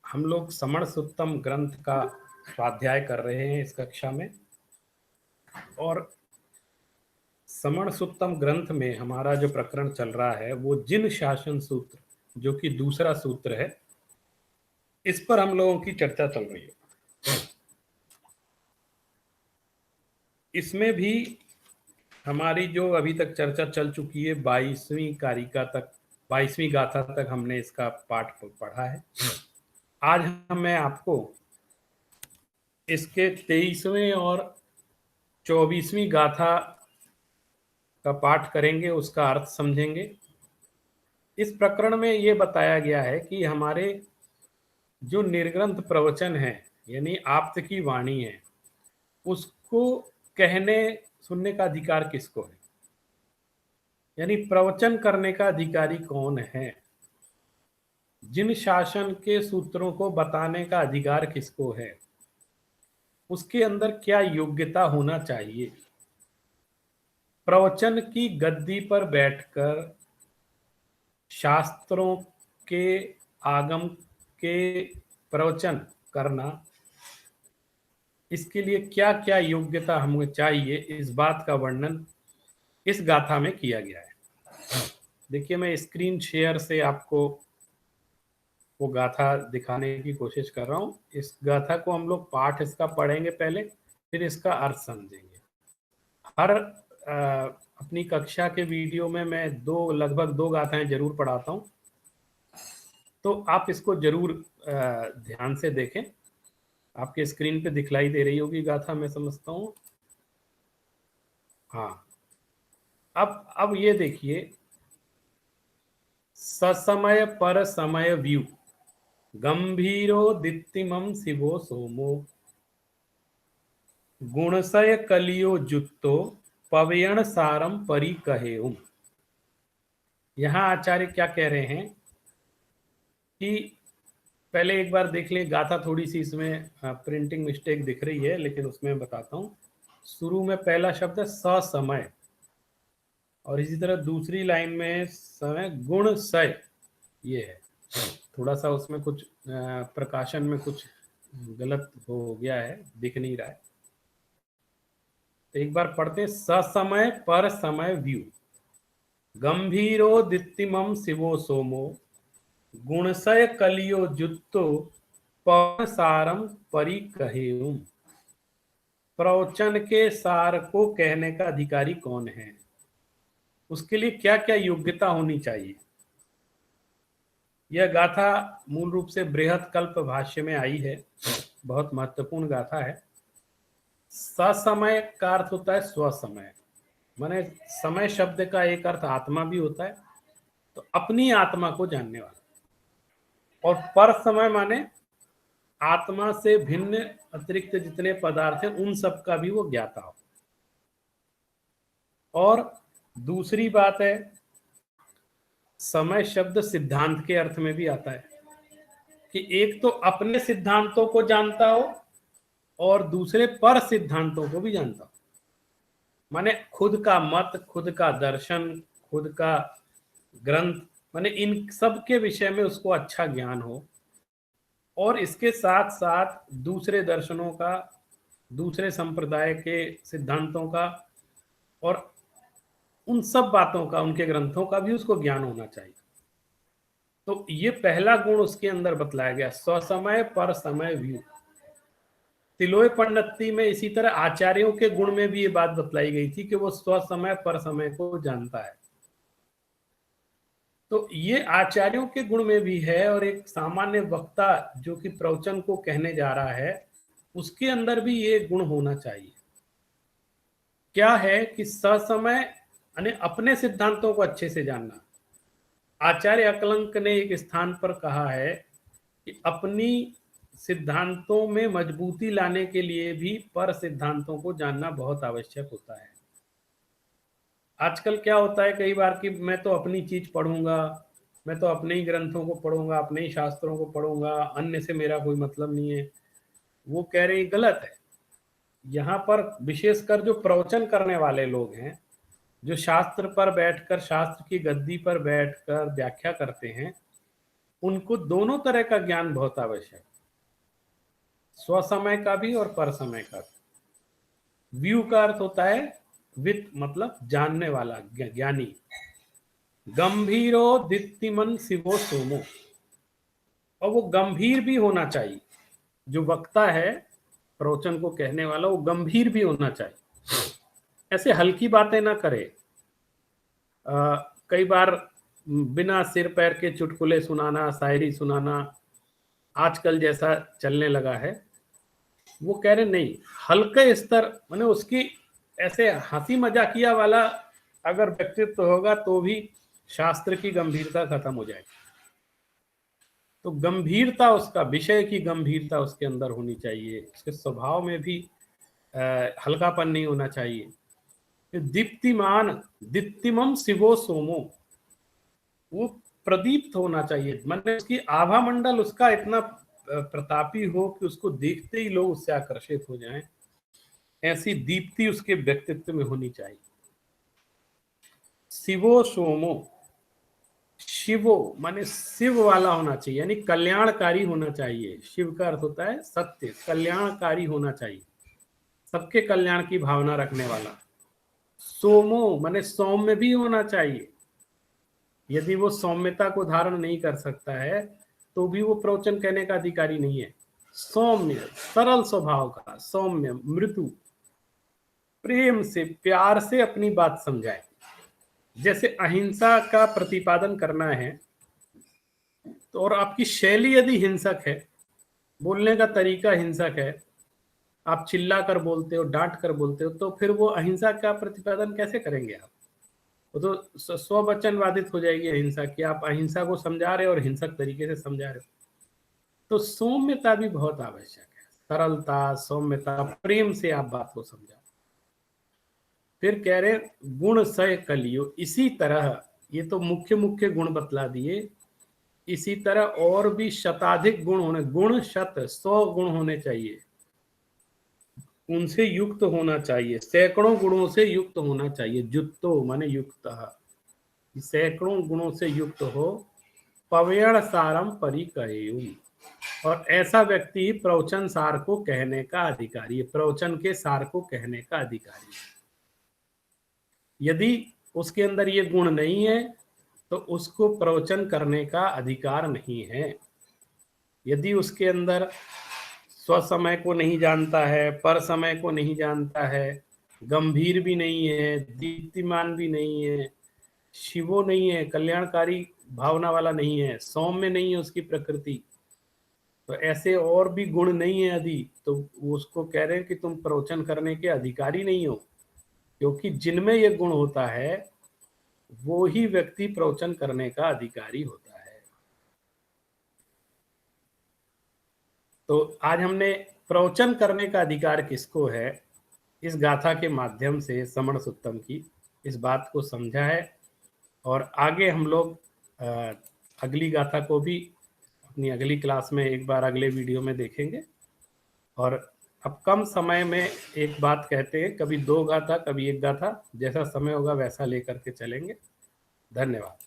हम लोग समण सुत्तम ग्रंथ का स्वाध्याय कर रहे हैं इस कक्षा में। और समण सुत्तम ग्रंथ में हमारा जो प्रकरण चल रहा है वो जिन शासन सूत्र, जो कि दूसरा सूत्र है, इस पर हम लोगों की चर्चा चल रही है। इसमें भी हमारी जो अभी तक चर्चा चल चुकी है 22वीं कारिका तक, 22वीं गाथा तक हमने इसका पाठ पढ़ा है। आज मैं आपको इसके 23वें और 24वीं गाथा का पाठ करेंगे, उसका अर्थ समझेंगे। इस प्रकरण में ये बताया गया है कि हमारे जो निर्ग्रंथ प्रवचन है, यानी आप्त की वाणी है, उसको कहने सुनने का अधिकार किसको है, यानी प्रवचन करने का अधिकारी कौन है, जिन शासन के सूत्रों को बताने का अधिकार किसको है, उसके अंदर क्या योग्यता होना चाहिए। प्रवचन की गद्दी पर बैठकर शास्त्रों के आगम के प्रवचन करना, इसके लिए क्या क्या योग्यता हमें चाहिए, इस बात का वर्णन इस गाथा में किया गया है। देखिए, मैं स्क्रीन शेयर से आपको वो गाथा दिखाने की कोशिश कर रहा हूँ। इस गाथा को हम लोग पाठ इसका पढ़ेंगे पहले, फिर इसका अर्थ समझेंगे। हर अपनी कक्षा के वीडियो में मैं लगभग दो गाथाएं जरूर पढ़ाता हूँ, तो आप इसको जरूर ध्यान से देखें। आपके स्क्रीन पे दिखलाई दे रही होगी गाथा, मैं समझता हूँ। हाँ, अब ये देखिए, ससमय पर समय व्यू गंभीरो दित्तिमम शिवो सोमो गुणसय कलियो जुत्तो पवयण सारम परी कहेउम। यहां आचार्य क्या कह रहे हैं कि पहले एक बार देख लें गाथा। थोड़ी सी इसमें प्रिंटिंग मिस्टेक दिख रही है, लेकिन उसमें बताता हूं। शुरू में पहला शब्द है ससमय, और इसी तरह दूसरी लाइन में समय गुण सय, ये है। थोड़ा सा उसमें कुछ प्रकाशन में कुछ गलत हो गया है, दिख नहीं रहा है। तो एक बार पढ़ते हैं। ससमय पर समय व्यू गंभीरो दित्तिमम शिवो सोमो गुणसय कलियो जुत्तो पवन सारम परी कहेउम। प्रवचन के सार को कहने का अधिकारी कौन है, उसके लिए क्या क्या योग्यता होनी चाहिए। यह गाथा मूल रूप से बृहत कल्प भाष्य में आई है, बहुत महत्वपूर्ण गाथा है। ससमय का अर्थ होता है स्वसमय, माने समय शब्द का एक अर्थ आत्मा भी होता है, तो अपनी आत्मा को जानने वाला। और पर समय माने आत्मा से भिन्न अतिरिक्त जितने पदार्थ हैं उन सब का भी वो ज्ञाता हो। और दूसरी बात है, समय शब्द सिद्धांत के अर्थ में भी आता है, कि एक तो अपने सिद्धांतों को जानता हो और दूसरे पर सिद्धांतों को भी जानता हो। माने खुद का मत, खुद का दर्शन, खुद का ग्रंथ, माने इन सब के विषय में उसको अच्छा ज्ञान हो, और इसके साथ साथ दूसरे दर्शनों का, दूसरे संप्रदाय के सिद्धांतों का, और उन सब बातों का, उनके ग्रंथों का भी उसको ज्ञान होना चाहिए। तो ये पहला गुण उसके अंदर बतलाया गया, स्वसमय पर समय व्यू। तिलोय पंडिती में इसी तरह आचार्यों के गुण में भी ये बात बतलाई गई थी कि वो स्वसमय पर समय को जानता है। तो ये आचार्यों के गुण में भी है, और एक सामान्य वक्ता जो कि प्रवचन को कहने जा रहा है, उसके अंदर भी ये गुण होना चाहिए। क्या है कि ससमय यानी अपने सिद्धांतों को अच्छे से जानना। आचार्य अकलंक ने एक स्थान पर कहा है कि अपनी सिद्धांतों में मजबूती लाने के लिए भी पर सिद्धांतों को जानना बहुत आवश्यक होता है। आजकल क्या होता है कई बार कि मैं तो अपनी चीज पढ़ूंगा, मैं तो अपने ही ग्रंथों को पढ़ूंगा, अपने ही शास्त्रों को पढ़ूंगा, अन्य से मेरा कोई मतलब नहीं है। वो कह रहे हैं गलत है। यहाँ पर विशेषकर जो प्रवचन करने वाले लोग हैं, जो शास्त्र पर बैठकर, शास्त्र की गद्दी पर बैठकर व्याख्या करते हैं, उनको दोनों तरह का ज्ञान बहुत आवश्यक, स्वसमय का भी और पर समय का भी। व्यू का अर्थ होता है वित, मतलब जानने वाला, ज्ञानी। गंभीरो दीप्तिमन शिवो सोमो, और वो गंभीर भी होना चाहिए, जो वक्ता है प्रवचन को कहने वाला वो गंभीर भी होना चाहिए, ऐसे हल्की बातें ना करे। कई बार बिना सिर पैर के चुटकुले सुनाना, शायरी सुनाना आजकल जैसा चलने लगा है। वो कह रहे नहीं, हल्के स्तर, माने उसकी ऐसे हंसी मजाकिया वाला अगर व्यक्तित्व होगा तो भी शास्त्र की गंभीरता खत्म हो जाएगी। तो गंभीरता, उसका विषय की गंभीरता उसके अंदर होनी चाहिए, उसके स्वभाव में भी हल्कापन नहीं होना चाहिए। दीप्तिमान, दीप्तिमम शिवो सोमो, वो प्रदीप्त होना चाहिए, मतलब उसकी आभा मंडल उसका इतना प्रतापी हो कि उसको देखते ही लोग उससे आकर्षित हो जाएं, ऐसी दीप्ति उसके व्यक्तित्व में होनी चाहिए। शिवो सोमो, शिवो माने शिव वाला होना चाहिए, यानी कल्याणकारी होना चाहिए। शिव का अर्थ होता है सत्य, कल्याणकारी होना चाहिए, सबके कल्याण की भावना रखने वाला। सोमो माने सौम्य भी होना चाहिए, यदि वो सौम्यता को धारण नहीं कर सकता है तो भी वो प्रवचन कहने का अधिकारी नहीं है। सौम्य, सरल स्वभाव का, सौम्य, मृदु, प्रेम से, प्यार से अपनी बात समझाए। जैसे अहिंसा का प्रतिपादन करना है तो, और आपकी शैली यदि हिंसक है, बोलने का तरीका हिंसक है, आप चिल्ला कर बोलते हो, डांट कर बोलते हो, तो फिर वो अहिंसा का प्रतिपादन कैसे करेंगे आप? वो तो स्ववचनवादित हो जाएगी अहिंसा की, आप अहिंसा को समझा रहे हो और हिंसक तरीके से समझा रहे हो। तो सौम्यता भी बहुत आवश्यक है, सरलता, सौम्यता, प्रेम से आप बात को समझाओ। फिर कह रहे गुण सह कलियो, इसी तरह, ये तो मुख्य मुख्य गुण बतला दिए, इसी तरह और भी शताधिक गुण होने, गुण शत, 100 गुण होने चाहिए, उनसे युक्त होना चाहिए, सैकड़ों गुणों से युक्त होना चाहिए। जुत्तो माने युक्त, सैकड़ों गुणों से युक्त हो। पवयण सारम परिकरेयु, और ऐसा व्यक्ति प्रवचन सार को कहने का अधिकारी है, प्रवचन के सार को कहने का अधिकारी है। यदि उसके अंदर ये गुण नहीं है तो उसको प्रवचन करने का अधिकार नहीं है। यदि उसके अंदर स्वसमय को नहीं जानता है, पर समय को नहीं जानता है, गंभीर भी नहीं है, दीप्तिमान भी नहीं है, शिवो नहीं है, कल्याणकारी भावना वाला नहीं है, सौम्य नहीं है उसकी प्रकृति, तो ऐसे और भी गुण नहीं है यदि, तो उसको कह रहे हैं कि तुम प्रवचन करने के अधिकारी नहीं हो। क्योंकि जिनमें ये गुण होता है वो ही व्यक्ति प्रवचन करने का अधिकारी होता है। तो आज हमने प्रवचन करने का अधिकार किसको है, इस गाथा के माध्यम से समण सुत्तम की इस बात को समझा है। और आगे हम लोग अगली गाथा को भी अपनी अगली क्लास में एक बार अगले वीडियो में देखेंगे। और अब कम समय में एक बात कहते हैं, कभी 2 गाथा, कभी 1 गाथा, जैसा समय होगा वैसा लेकर के चलेंगे। धन्यवाद।